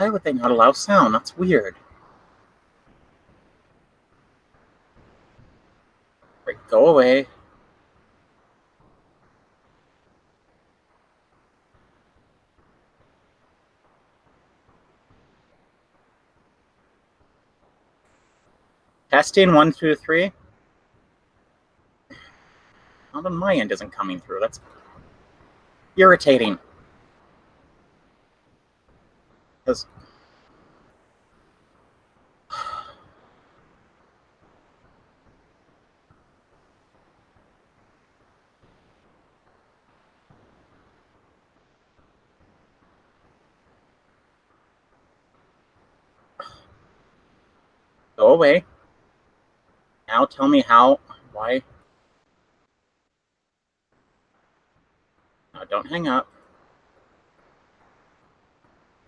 Why would they not allow sound? That's weird. Right, go away. Testing 1, 2, 3. Not on my end isn't coming through. That's irritating. Because go away. Now tell me how, why. No, don't hang up.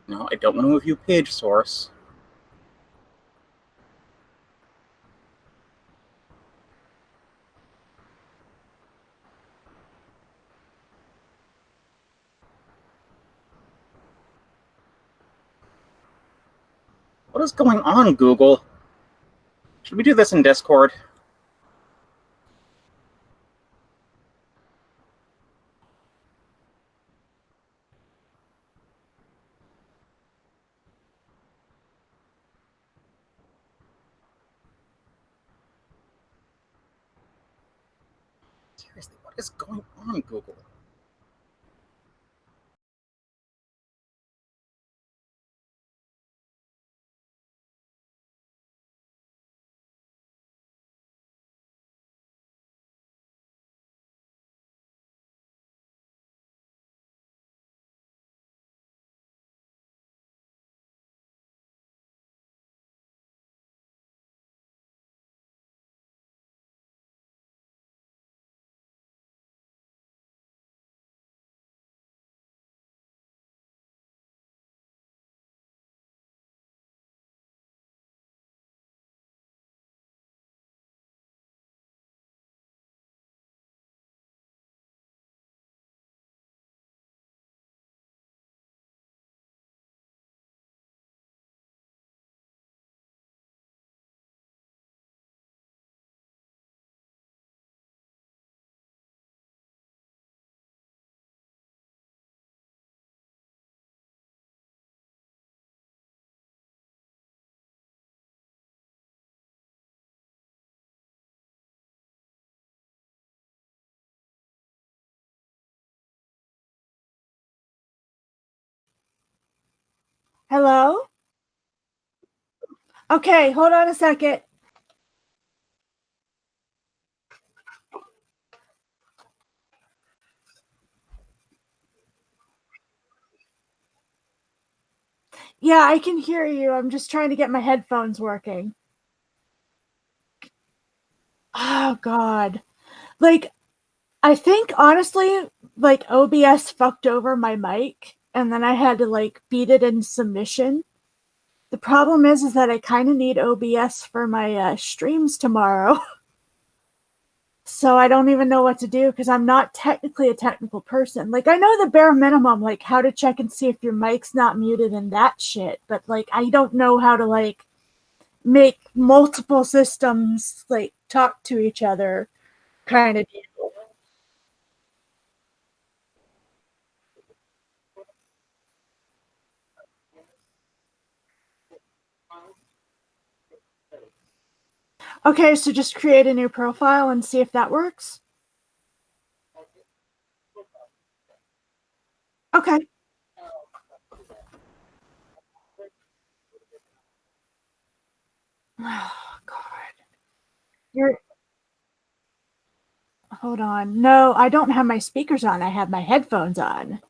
No, I don't want to move you page source. What is going on, Google? Should we do this in Discord? Seriously, what is going on, Google? Hello? Okay, hold on a second. Yeah, I can hear you. I'm just trying to get my headphones working. Oh, God. Like, I think, honestly, like, OBS fucked over my mic, and then I had to, like, beat it in submission. The problem is that I kind of need OBS for my streams tomorrow. So I don't even know what to do because I'm not technically a technical person. Like, I know the bare minimum, like how to check and see if your mic's not muted and that shit, but like I don't know how to like make multiple systems like talk to each other kind of deal. Okay, so just create a new profile and see if that works. Okay. Oh, God. You're Hold on. No, I don't have my speakers on. I have my headphones on.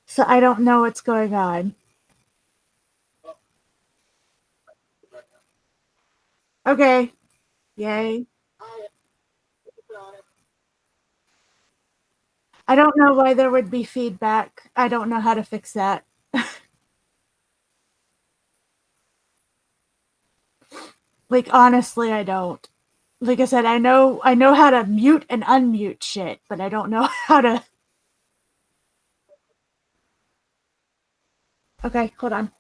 So I don't know what's going on. Okay. Yay. I don't know why there would be feedback. I don't know how to fix that. Like honestly, I don't. Like I said, I know how to mute and unmute shit, but I don't know how to Okay, hold on.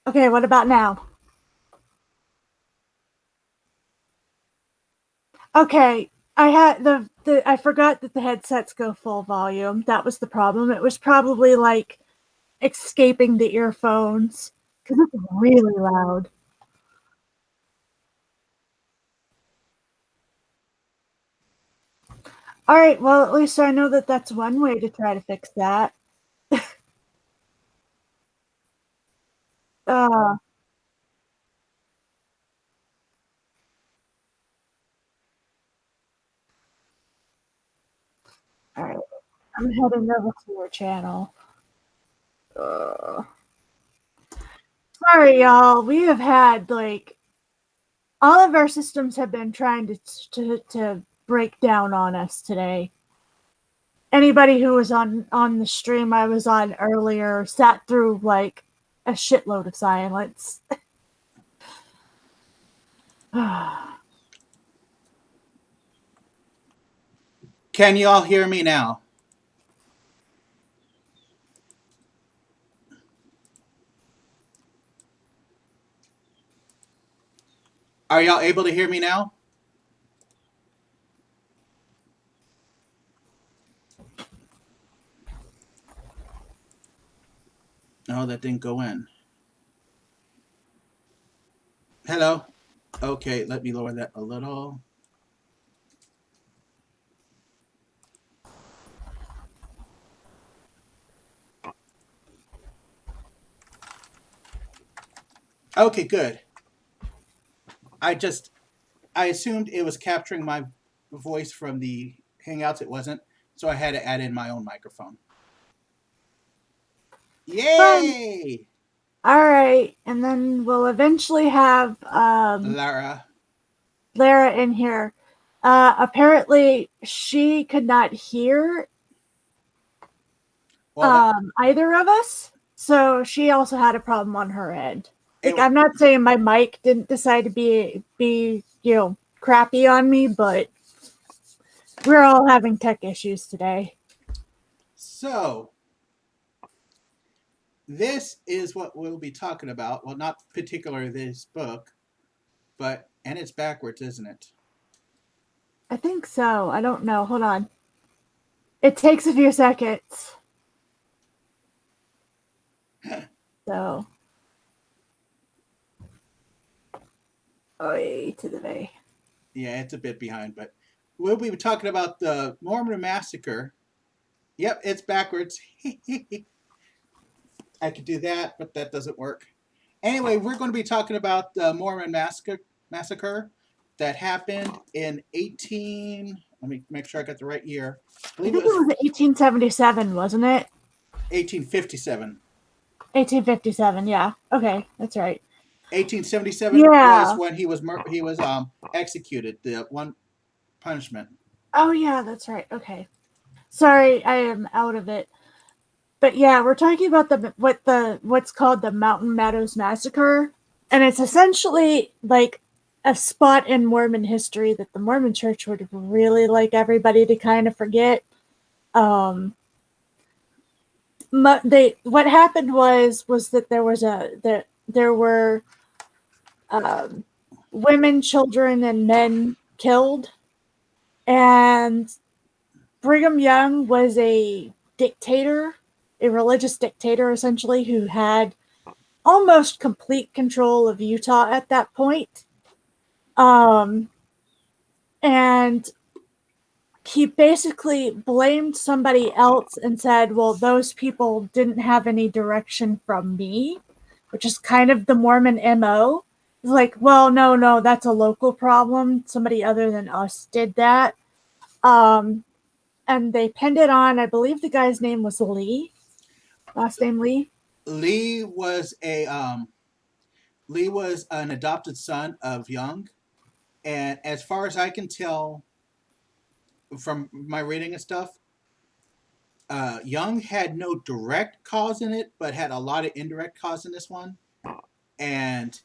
Okay, what about now? Okay, I had I forgot that the headsets go full volume. That was the problem. It was probably like escaping the earphones because it's really loud. All right, well, at least I know that that's one way to try to fix that. Uh, all right, I'm heading over to your channel. Uh, Sorry, y'all. We have had like all of our systems have been trying to break down on us today. Anybody who was on the stream I was on earlier sat through like a shitload of silence. Can you all hear me now? Are y'all able to hear me now? No, that didn't go in. Hello? Okay, let me lower that a little. Okay, good. I assumed it was capturing my voice from the Hangouts. It wasn't, so I had to add in my own microphone. Yay! All right, and then we'll eventually have Lara. in here. Apparently, she could not hear Well, either of us, so she also had a problem on her end. Like, it, I'm not saying my mic didn't decide to be crappy on me, but we're all having tech issues today. so this is what we'll be talking about. Well, not particularly this book, but and it's backwards, isn't it? I think so. I don't know. Hold on. It takes a few seconds. So, oi to the way. Yeah, it's a bit behind, but we'll be talking about the Mormon Massacre. Yep, it's backwards. I could do that, but that doesn't work. Anyway, we're going to be talking about the Mormon Massacre that happened in 18. Let me make sure I got the right year. I I believe think it it was was 1877, wasn't it? 1857. 1857. Yeah. Okay, that's right. 1877 was Yeah. when he was executed. The one punishment. Oh yeah, that's right. Okay. Sorry, I am out of it. But yeah, we're talking about what's called the Mountain Meadows Massacre, and it's essentially like a spot in Mormon history that the Mormon Church would really like everybody to kind of forget. Um, what happened was that there were um, women, children, and men killed, and Brigham Young was a dictator, a religious dictator essentially, who had almost complete control of Utah at that point. Um, and he basically blamed somebody else and said, well, those people didn't have any direction from me, which is kind of the Mormon MO. It's like, well, no, that's a local problem. Somebody other than us did that. Um, and they pinned it on, I believe the guy's name was Lee. Last name Lee. Lee was an adopted son of Young, and as far as I can tell from my reading and stuff, Young had no direct cause in it, but had a lot of indirect cause in this one. And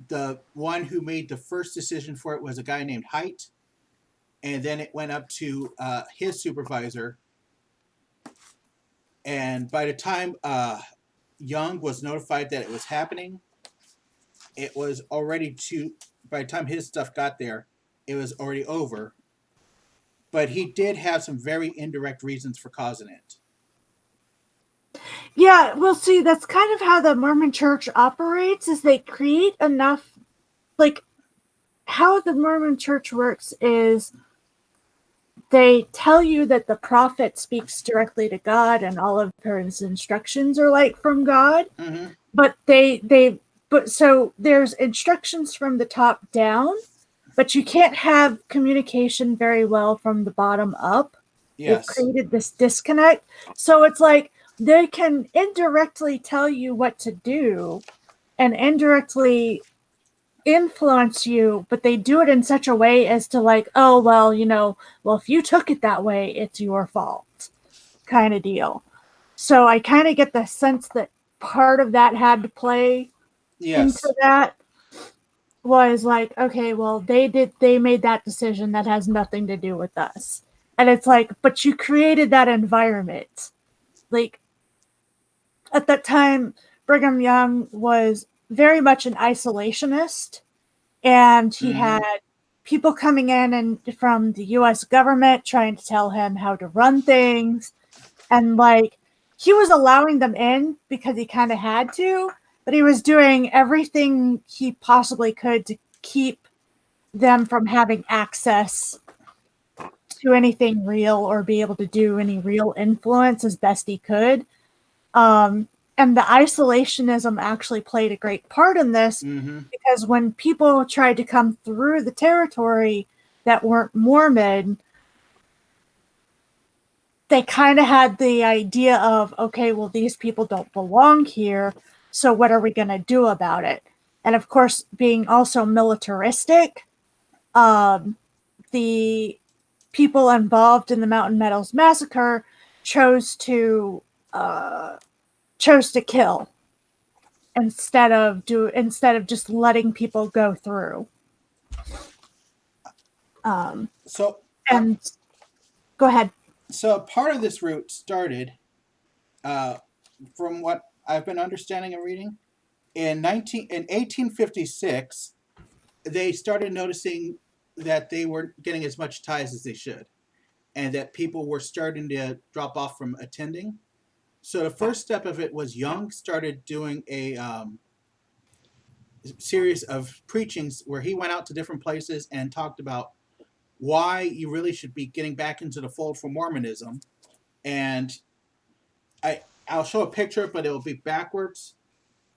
the one who made the first decision for it was a guy named Height. And then it went up to his supervisor. And by the time Young was notified that it was happening, it was already by the time his stuff got there, it was already over. But he did have some very indirect reasons for causing it. Yeah, well, see, that's kind of how the Mormon Church operates. Is they create enough, like, how the Mormon Church works is they tell you that the prophet speaks directly to God and all of his instructions are like from God. Mm-hmm. But so there's instructions from the top down, but you can't have communication very well from the bottom up. Yes. They've created this disconnect. So it's like they can indirectly tell you what to do and indirectly influence you, but they do it in such a way as to like, oh, well, if you took it that way, it's your fault kind of deal. So I kind of get the sense that part of that had to play into that. Was like, okay, well, they made that decision that has nothing to do with us. And it's like, but you created that environment. Like, at that time, Brigham Young was very much an isolationist, and he had people coming in and from the US government trying to tell him how to run things. And like, he was allowing them in because he kind of had to, but he was doing everything he possibly could to keep them from having access to anything real or be able to do any real influence as best he could. And the isolationism actually played a great part in this because when people tried to come through the territory that weren't Mormon, they kind of had the idea of, okay, well, these people don't belong here, so what are we going to do about it? And of course, being also militaristic, the people involved in the Mountain Meadows Massacre chose to kill instead of just letting people go through. And go ahead. So part of this route started, from what I've been understanding and reading, in 1856, they started noticing that they weren't getting as much ties as they should, and that people were starting to drop off from attending. So the first step of it was Young started doing a series of preachings where he went out to different places and talked about why you really should be getting back into the fold for Mormonism. And I'll show a picture, but it'll be backwards.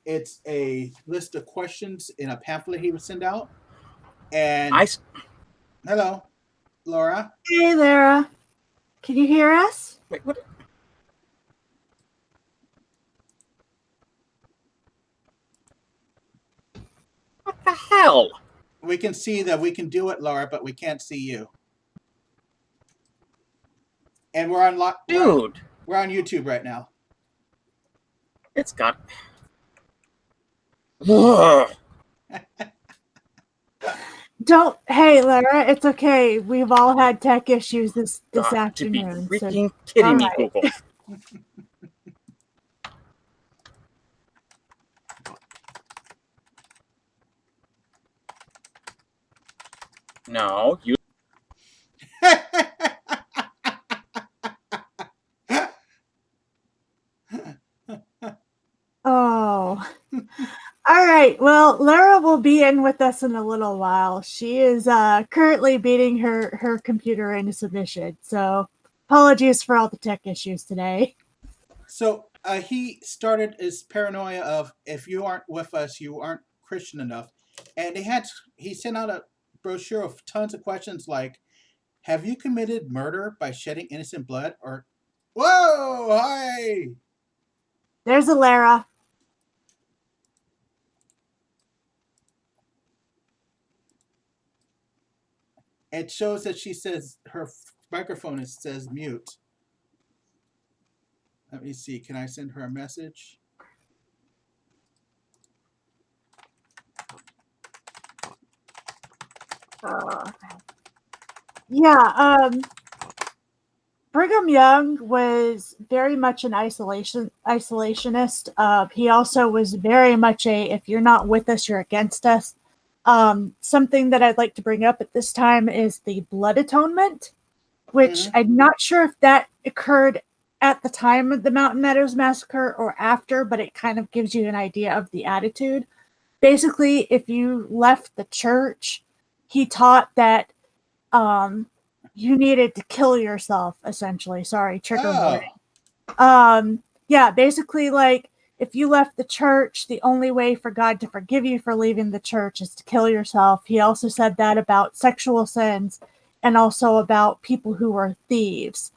It's a list of questions in a pamphlet he would send out. And hello, Laura. Hey, Lara. Can you hear us? Wait, what? What the hell? We can see that we can do it, Laura, but we can't see you. And we're on Dude. We're on YouTube right now. It's got. Ugh. Hey, Lara, it's okay. We've all had tech issues this afternoon. To be freaking kidding me, Google. No, you. Oh. All right. Well, Lara will be in with us in a little while. She is currently beating her computer into submission. So apologies for all the tech issues today. So he started his paranoia of, if you aren't with us, you aren't Christian enough. And he sent out a brochure of tons of questions like, have you committed murder by shedding innocent blood? Or, whoa, hi! There's a Lara. It shows that she says her microphone says mute. Let me see. Can I send her a message? Uh, yeah. Brigham Young was very much an isolationist. He also was very much a if you're not with us, you're against us. Something that I'd like to bring up at this time is the blood atonement, which I'm not sure if that occurred at the time of the Mountain Meadows massacre or after, but it kind of gives you an idea of the attitude. Basically, if you left the church, he taught that you needed to kill yourself, essentially. Sorry, trigger warning. Yeah, basically, like, if you left the church, the only way for God to forgive you for leaving the church is to kill yourself. He also said that about sexual sins and also about people who were thieves.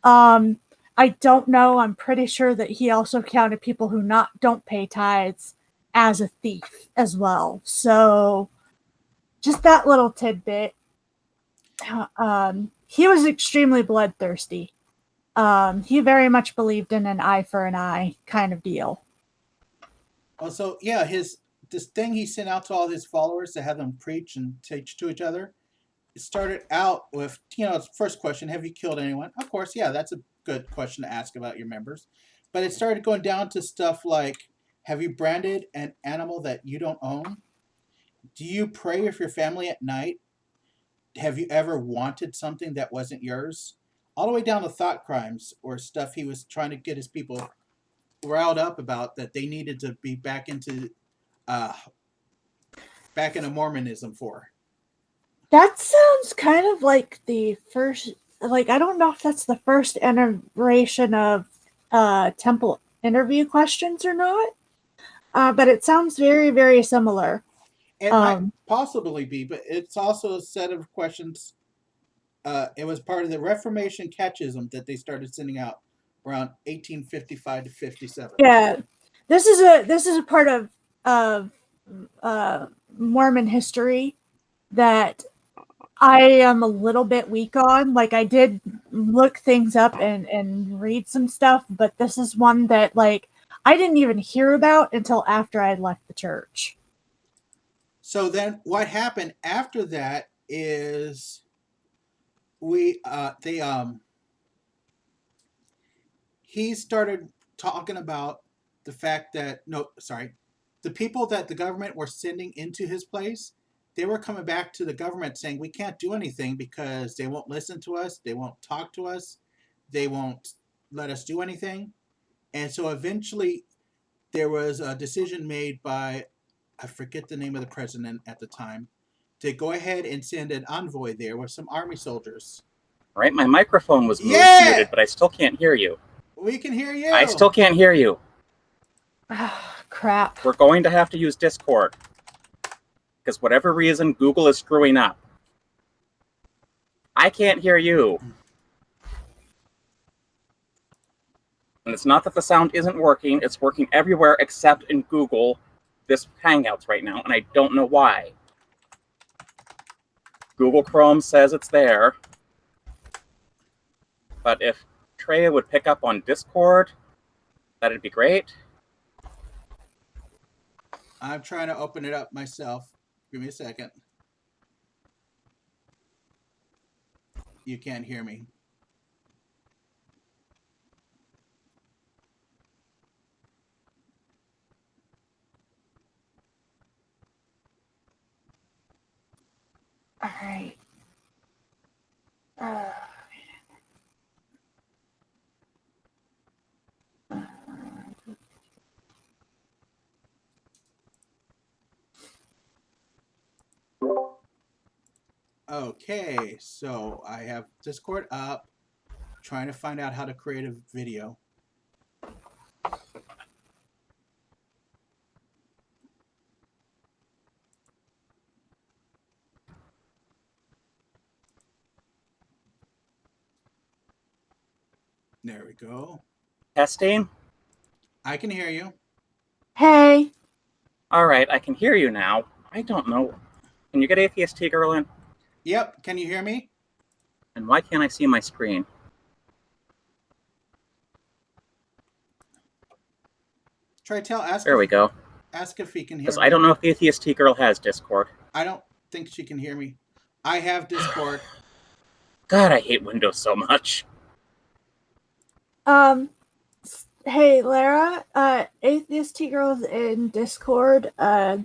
I don't know. I'm pretty sure that he also counted people who don't pay tithes as a thief as well. So just that little tidbit. He was extremely bloodthirsty. He very much believed in an eye for an eye kind of deal. Also, yeah, this thing he sent out to all his followers to have them preach and teach to each other. It started out with, first question, have you killed anyone? Of course, yeah, that's a good question to ask about your members. But it started going down to stuff like, have you branded an animal that you don't own? Do you pray with your family at night? Have you ever wanted something that wasn't yours? All the way down to thought crimes or stuff he was trying to get his people riled up about, that they needed to be back into Mormonism for. That sounds kind of like the first, like, I don't know if that's the first iteration of temple interview questions or not, but it sounds very, very similar. It might possibly be, but it's also a set of questions. It was part of the Reformation Catechism that they started sending out around 1855 to 57. Yeah, this is a part of Mormon history that I am a little bit weak on. Like, I did look things up and read some stuff, but this is one that, like, I didn't even hear about until after I left the church. So then what happened after that is he started talking about the fact that the people that the government were sending into his place, they were coming back to the government saying, we can't do anything because they won't listen to us, they won't talk to us, they won't let us do anything. And so eventually there was a decision made by, I forget the name of the president at the time, to go ahead and send an envoy there with some army soldiers. Right, my microphone was muted, but I still can't hear you. We can hear you. I still can't hear you. Crap. We're going to have to use Discord. Because whatever reason, Google is screwing up. I can't hear you. And it's not that the sound isn't working, it's working everywhere except in Google, this Hangouts right now, and I don't know why. Google Chrome says it's there. But if Treya would pick up on Discord, that'd be great. I'm trying to open it up myself. Give me a second. You can't hear me. All right. Okay, so I have Discord up, trying to find out how to create a video. There we go. Testing? I can hear you. Hey. All right, I can hear you now. I don't know. Can you get Atheist Girl in? Yep, can you hear me? And why can't I see my screen? Try tell. Ask. There we go. Ask if he can hear Because me. I don't know if Atheist T Girl has Discord. I don't think she can hear me. I have Discord. God, I hate Windows so much. Hey Lara, Atheist T Girl's in Discord. Go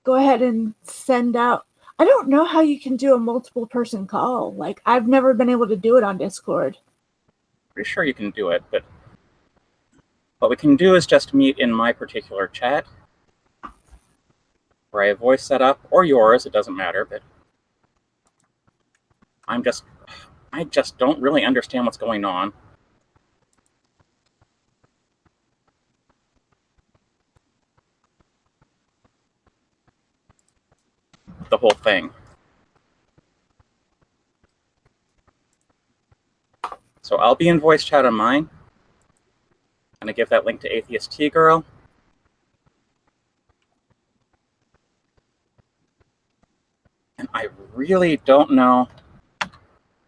ahead and send out. I don't know how you can do a multiple person call. Like, I've never been able to do it on Discord. Pretty sure you can do it, but what we can do is just meet in my particular chat, where I have voice set up, or yours, it doesn't matter, but I just don't really understand what's going on. The whole thing. So I'll be in voice chat on mine. I'm gonna give that link to Atheist T Girl. And I really don't know.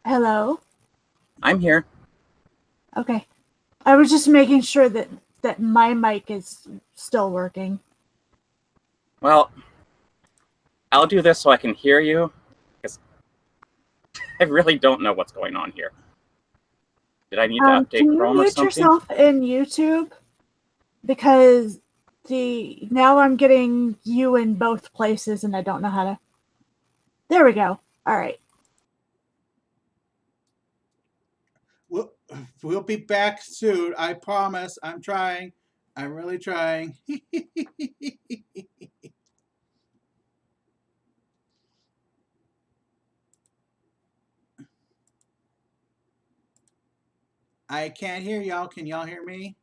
Hello? I'm here. Okay. I was just making sure that my mic is still working. Well, I'll do this so I can hear you, because I really don't know what's going on here. Did I need to update Can you Chrome or mute something? yourself in YouTube? Because now I'm getting you in both places and I don't know how to. There we go. All right. We'll be back soon. I promise. I'm trying. I'm really trying. I can't hear y'all. Can y'all hear me?